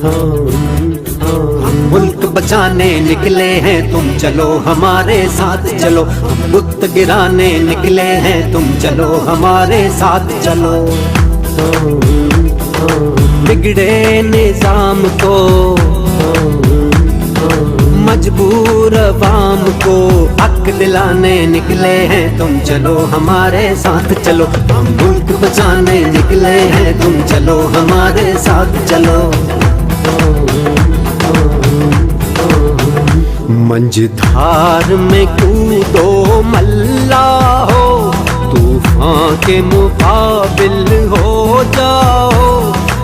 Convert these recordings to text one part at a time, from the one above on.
हम मुल्क बचाने निकले हैं, तुम चलो हमारे साथ चलो। हम बुत गिराने निकले हैं, तुम चलो हमारे साथ चलो। बिगड़े निजाम को, मजबूर अवाम को हक दिलाने निकले हैं, तुम चलो हमारे साथ चलो। हम मुल्क बचाने निकले हैं, तुम चलो हमारे साथ चलो। मंझधार में कूदो मल्ला हो, तूफान के मुकाबिल हो जाओ।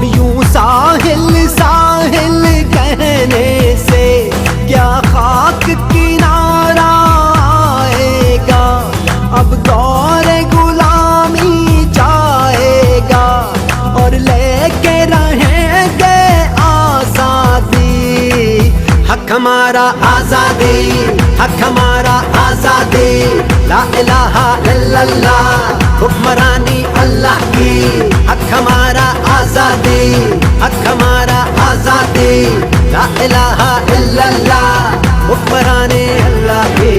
यूं साहिल साहिल कहने से क्या खाक किनारा आएगा। अब दौर गुलामी जाएगा और लेके रहेंगे आजादी। हक हमारा आजादी, हक हमारा आजादी। ला इलाहा इल्लल्लाह, हुक्मरानी अल्लाह की। हक हमारा आजादी, हक हमारा आजादी। ला इलाहा इल्लल्लाह, हुक्मरानी अल्लाह की।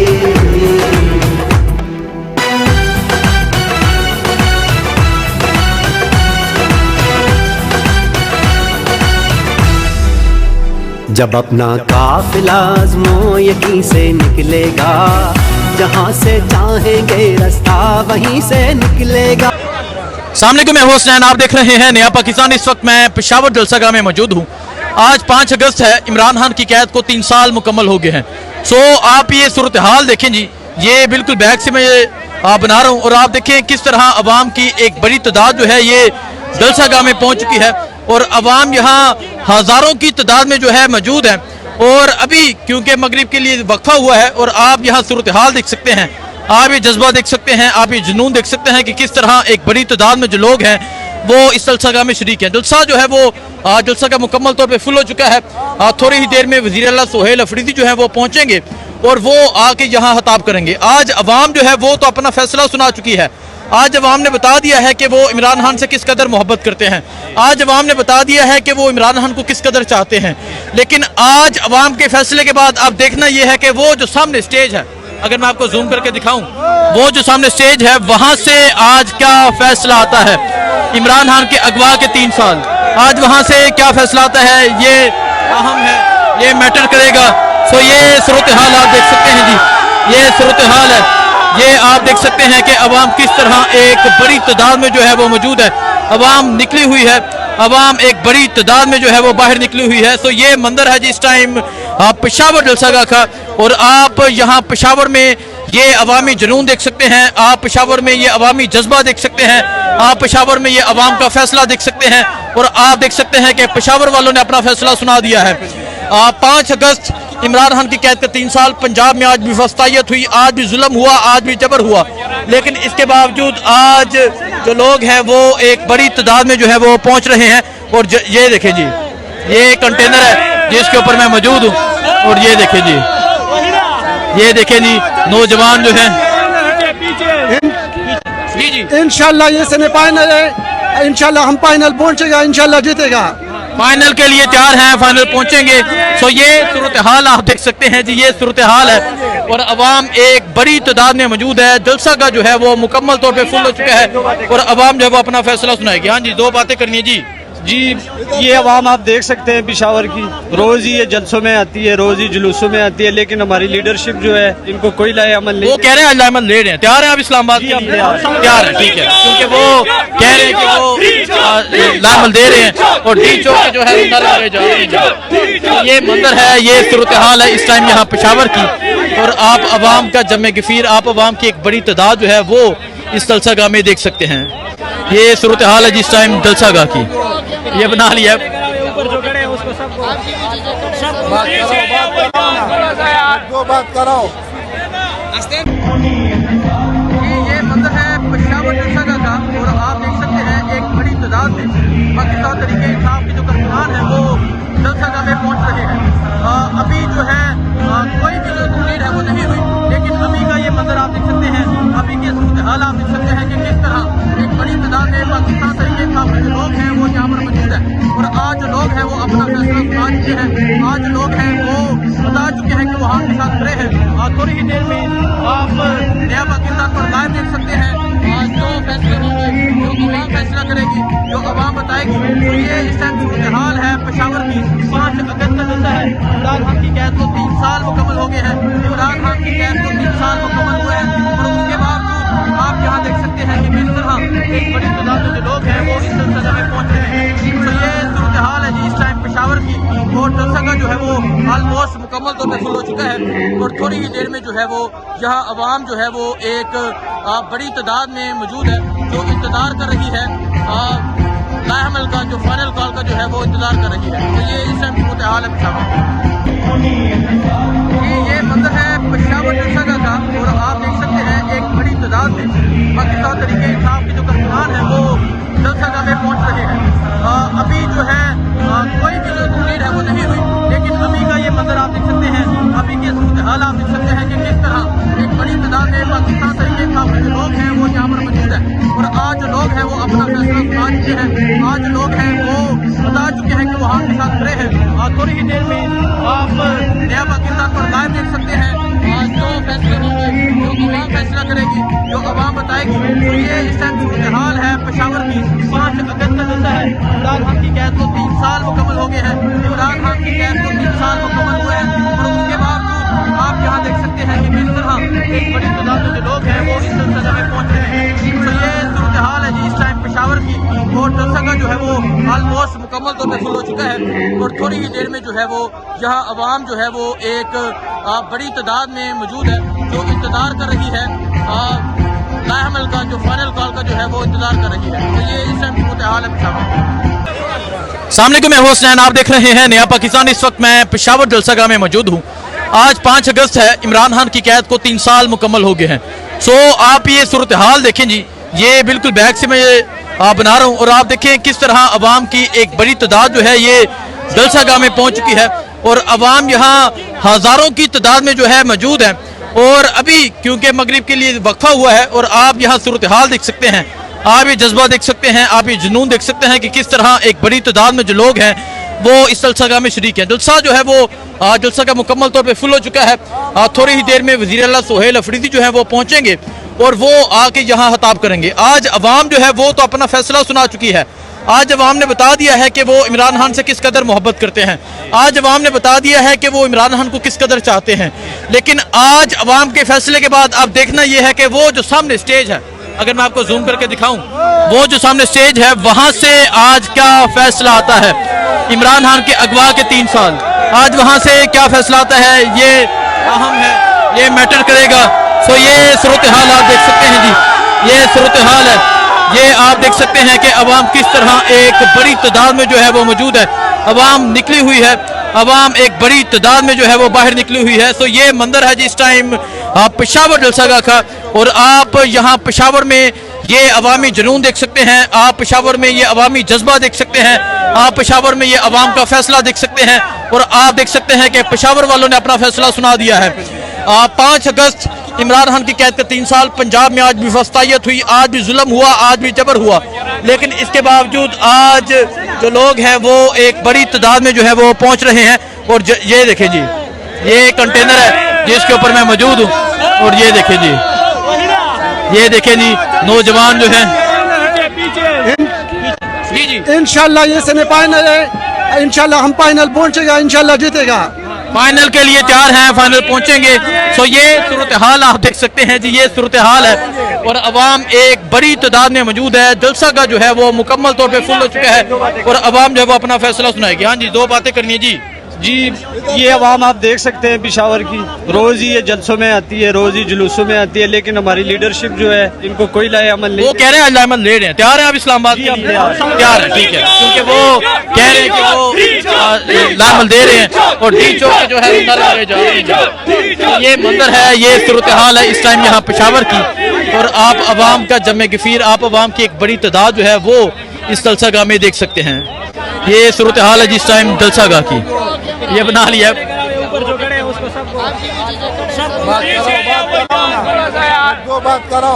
जब अपना काफिला आज़मो यकीन से निकलेगा, जहाँ से चाहेंगे रास्ता वहीं से निकलेगा। सामने को मैं हुसैन, आप देख रहे हैं नया पाकिस्तान। इस वक्त मैं पेशावर जलसागाह में मौजूद हूँ। आज 5 अगस्त है, इमरान खान की कैद को 3 साल मुकम्मल हो गए हैं। सो आप ये सूरत हाल देखें जी, ये बिल्कुल बैग से मैं बना रहा हूँ और आप देखें किस तरह अवाम की एक बड़ी तादाद जो है ये जलसागाह में पहुँच चुकी है और अवाम यहाँ हज़ारों की तादाद में जो है मौजूद है। और अभी क्योंकि मगरिब के लिए वक्फा हुआ है और आप यहाँ सूरत हाल देख सकते हैं, आप ये जज्बा देख सकते हैं, आप ये जुनून देख सकते हैं कि किस तरह एक बड़ी तादाद में जो लोग हैं वो इस जलसागाह में शरीक हैं। जलसा जो है वो जलसा का मुकम्मल तौर पे फुल हो चुका है। थोड़ी ही देर में वज़ीर आला सुहेल अफरीदी जो है वो पहुँचेंगे और वो आके यहाँ खिताब करेंगे। आज अवाम जो है वो तो अपना फैसला सुना चुकी है। आज अवाम ने बता दिया है कि वो इमरान खान से किस कदर मोहब्बत करते हैं। आज अवाम ने बता दिया है कि वो इमरान खान को किस कदर चाहते हैं। लेकिन आज अवाम के फैसले के बाद आप देखना ये है कि वो जो सामने स्टेज है, अगर मैं आपको जूम करके दिखाऊं, वो जो सामने स्टेज है वहां से आज क्या फैसला आता है। इमरान खान के अगवा के 3 साल, आज वहां से क्या फैसला आता है ये अहम है, ये मैटर करेगा। सो ये सूरत हाल आप देख सकते हैं जी, ये सूरत हाल है। ये आप देख सकते हैं कि अवाम किस तरह एक बड़ी तादाद में जो है वो मौजूद है। अवाम निकली हुई है, अवाम एक बड़ी तादाद में जो है वो बाहर निकली हुई है। सो ये मंजर है जिस टाइम पेशावर जलसागाह का और आप यहाँ पेशावर में ये अवामी जुनून देख सकते हैं, आप पेशावर में ये अवामी जज्बा देख सकते हैं, आप पेशावर में ये अवाम का फैसला देख सकते हैं और आप देख सकते हैं कि पेशावर वालों ने अपना फैसला सुना दिया है। 5 अगस्त इमरान खान की कैद का 3 साल। पंजाब में आज भी वस्तायत हुई, आज भी जुल्म हुआ, आज भी जबर हुआ, लेकिन इसके बावजूद आज जो लोग हैं वो एक बड़ी तादाद में जो है वो पहुंच रहे हैं। और ये देखें जी, ये कंटेनर है जिसके ऊपर मैं मौजूद हूँ और ये देखें जी, ये देखें जी नौजवान जो है जी इंशाल्लाह ये सेमीफाइनल है, इंशाल्लाह हम फाइनल पहुंचेगा, इंशाल्लाह जीतेगा। फाइनल के लिए तैयार हैं, फाइनल पहुंचेंगे। सो ये सूरत हाल आप देख सकते हैं जी, ये सूरत हाल है और अवाम एक बड़ी तादाद में मौजूद है। जलसागाह जो है वो मुकम्मल तौर पे फुल हो चुका है और अवाम जो है वो अपना फैसला सुनाएगी। हाँ जी, 2 बातें करनी है जी। ये अवाम आप देख सकते हैं पेशावर की, रोज ही ये जलसों में आती है, रोज ही जुलूसों में आती है, लेकिन हमारी लीडरशिप जो है इनको कोई लाए अमल नहीं। वो कह रहे हैं लाए अमल ले रहे हैं, तैयार हैं आप इस्लामाबाद के लिए? तैयार है, ठीक है, क्योंकि वो कह रहे हैं कि वो लाए अमल दे रहे हैं और डी चौक जो है ये मंजर है, ये सूरत हाल है इस टाइम यहाँ पेशावर की। और आप अवाम का जमे गफीर, आप अवाम की एक बड़ी तादाद जो है वो इस जलसागाह में देख सकते हैं। ये सूरत हाल है जिस टाइम जलसागाह की, ये बना लिया। बात कराओ। ये मंजर है पेशावर जलसागाह का और आप देख सकते हैं एक बड़ी तादाद में पाकिस्तान तरीके इंसाफ के जो कारकुनान है वो जलसागाह में पहुंच रहे हैं। अभी जो है कोई भी जो तकरीर है वो नहीं हुई, लेकिन अभी का ये मंजर आप देख सकते हैं, अभी के सूरत हाल आप देख सकते हैं कि किस तरह एक बड़ी तादाद में पाकिस्तान तरीके इंसाफ के जो लोग हैं वो यहाँ पर मौजूद है और आज जो लोग हैं वो अपना फैसला आ चुके हैं। आज लोग हैं वो बता चुके हैं कि वो हम के साथ खड़े हैं और थोड़ी ही देर में आप नया पाकिस्तान पर लाइव देख सकते हैं। आज जो फैसले होंगे जो अवाम फैसला करेगी, जो अवाम बताएगी। तो ये इस टाइम सूरत हाल है पेशावर की। 5 अगस्त का दिन है। इमरान खान की कैद को 3 साल मुकम्मल हो गए हैं। इमरान खान की कैद को 3 साल मुकम्मल हुए हैं और उसके बावजूद आप यहाँ देख सकते हैं कि किस तरह एक बड़ी तादाद में जो लोग हैं वो इस जलसा में पहुँच रहे हैं। तो ये सूरत हाल है जी इस टाइम पेशावर की। और जलसा का जो है वो ऑलमोस्ट मुकम्मल तौर पर फुल हो चुका है और थोड़ी ही देर में जो है वो यहाँ अवाम जो है वो एक बड़ी तादाद में मौजूद है जो इंतजार कर रही है लाहमल का, जो फाइनल कॉल का जो है वो इंतजार कर रही है। तो ये इस टाइम सूरत हाल है पेशावर। ये मंजर है पेशावर जलसा का और आप देख सकते हैं एक बड़ी तादाद में पाकिस्तान तरीके इंसाफ के जो कारकुनान है वो जलसा में पहुंच रहे हैं। अभी जो है कोई भी जो तकरीर है वो नहीं हुई, लेकिन अभी का ये मंजर आप देख सकते हैं। अभी के सूरत हाल आप देख सकते हैं कि किस तरह एक बड़ी तादाद में पाकिस्तान तरीके इंसाफ के जो लोग हैं वो यहाँ पर मौजूद है और आज जो लोग हैं वो अपना फैसला सुना चुके हैं। आज लोग हैं वो बता चुके हैं कि वो हम के साथ खड़े हैं और थोड़ी ही देर में आप नया पाकिस्तान पर लाइव देख सकते हैं। आज जो फैसले होंगे जो अवाम फैसला करेगी, जो अवाम बताएगी। तो ये इस टाइम सूरत हाल है पेशावर की। 5 अगस्त का दिन है। इमरान खान की कैद को 3 साल मुकम्मल हो गए हैं। इमरान खान की कैद को 3 साल मुकम्मल हुए हैं और उसके बावजूद आप यहाँ देख सकते हैं कि किस तरह एक बड़ी तादाद में जो लोग हैं वो इस जलसा में पहुँच रहे हैं। तो ये सूरत हाल है जी इस टाइम पेशावर की। और जलसा का जो है वो ऑलमोस्ट मुकम्मल तौर पर फुल हो चुका है और थोड़ी ही देर में जो है वो यहाँ अवाम जो है वो एक बड़ी तादाद में मौजूद है जो इंतजार कर रही है लाहमल का, जो फाइनल कॉल का जो है वो इंतजार कर रही है। तो ये इस टाइम सूरत हाल है पेशावर। सामने को मैं होस्ट आप देख रहे हैं नया पाकिस्तान। इस वक्त मैं पेशावर जलसागाह में मौजूद हूँ। आज 5 अगस्त है। इमरान खान की कैद को 3 साल मुकम्मल हो गए हैं। सो आप ये सूरत हाल देखें जी, ये बिल्कुल बैक से मैं बना रहा हूँ और आप देखें किस तरह अवाम की एक बड़ी तादाद जो है ये जलसागाह में पहुंच चुकी है और अवाम यहाँ हजारों की तादाद में जो है मौजूद है। और अभी क्योंकि मगरिब के लिए वक्फा हुआ है और आप यहाँ सूरत हाल देख सकते हैं, आप ये जज्बा देख सकते हैं, आप ये जुनून देख सकते हैं कि किस तरह एक बड़ी तादाद में जो लोग हैं वो इस जलसागाह में शरीक हैं। जलसा जो है वो जलसा का मुकम्मल तौर पे फुल हो चुका है। थोड़ी ही देर में वज़ीर आला सुहेल अफरीदी जो है वो पहुंचेंगे और वो आके यहाँ खिताब करेंगे। आज अवाम जो है वो तो अपना फैसला सुना चुकी है। आज अवाम ने बता दिया है कि वो इमरान खान से किस कदर मोहब्बत करते हैं। आज अवाम ने बता दिया है कि वो इमरान खान को किस कदर चाहते हैं। लेकिन आज अवाम के फैसले के बाद अब देखना यह है कि वो जो सामने स्टेज है, अगर मैं आपको जूम करके दिखाऊं, वो जो सामने स्टेज है वहां से आज क्या फैसला आता है। इमरान खान के अगवा के 3 साल, आज वहां से क्या फैसला आता है ये अहम है, ये मैटर करेगा। सो ये सूरत हाल आप देख सकते हैं जी, ये सूरत हाल है। ये आप देख सकते हैं कि अवाम किस तरह एक बड़ी तादाद में जो है वो मौजूद है। अवाम निकली हुई है, अवाम एक बड़ी तादाद में जो है वो बाहर निकली हुई है। सो ये मंजर है जी इस टाइम पेशावर जलसागाह का और आप यहाँ पेशावर में ये अवामी जुनून देख सकते हैं, आप पेशावर में ये अवामी जज्बा देख सकते हैं, आप पेशावर में ये अवाम का फैसला देख सकते हैं और आप देख सकते हैं कि पेशावर वालों ने अपना फैसला सुना दिया है। 5 अगस्त इमरान खान की कैद का 3 साल। पंजाब में आज भी वस्तायत हुई, आज भी जुल्म हुआ, आज भी जबर हुआ, लेकिन इसके बावजूद आज जो लोग हैं वो एक बड़ी तादाद में जो है वो पहुंच रहे हैं। और ये देखें जी, ये कंटेनर है जिसके ऊपर मैं मौजूद हूँ और ये देखें जी, ये देखें जी नौजवान जो है जी जी इंशाल्लाह ये सेमीफाइनल है। इंशाल्लाह हम फाइनल पहुंचेगा, इंशाल्लाह जीतेगा। फाइनल के लिए तैयार हैं, फाइनल पहुंचेंगे। सो ये सूरत हाल आप देख सकते हैं जी, ये सूरत हाल है और अवाम एक बड़ी तादाद में मौजूद है। जलसा का जो है वो मुकम्मल तौर पे फुल हो चुका है और अवाम जो है वो अपना फैसला सुनाएगी। हाँ जी, 2 बातें करनी है जी। ये अवाम आप देख सकते हैं पेशावर की, रोज ही ये जलसों में आती है, रोज ही जुलूसों में आती है, लेकिन हमारी लीडरशिप जो है इनको कोई लाए अमल नहीं। वो कह रहे हैं लाएमल ले रहे हैं, तैयार हैं आप इस्लामाबाद के लिए? तैयार है, ठीक है, क्योंकि वो कह रहे हैं कि वो लाएमल दे रहे हैं और डी चौक के जो है ये मंजर है, ये सूरत हाल है इस टाइम यहाँ पेशावर की। और आप अवाम का जमे गफीर, आप अवाम की एक बड़ी तादाद जो है वो इस जलसागाह में देख सकते हैं। ये सूरत हाल है जिस टाइम जलसागाह की, ये बना लिया बात करो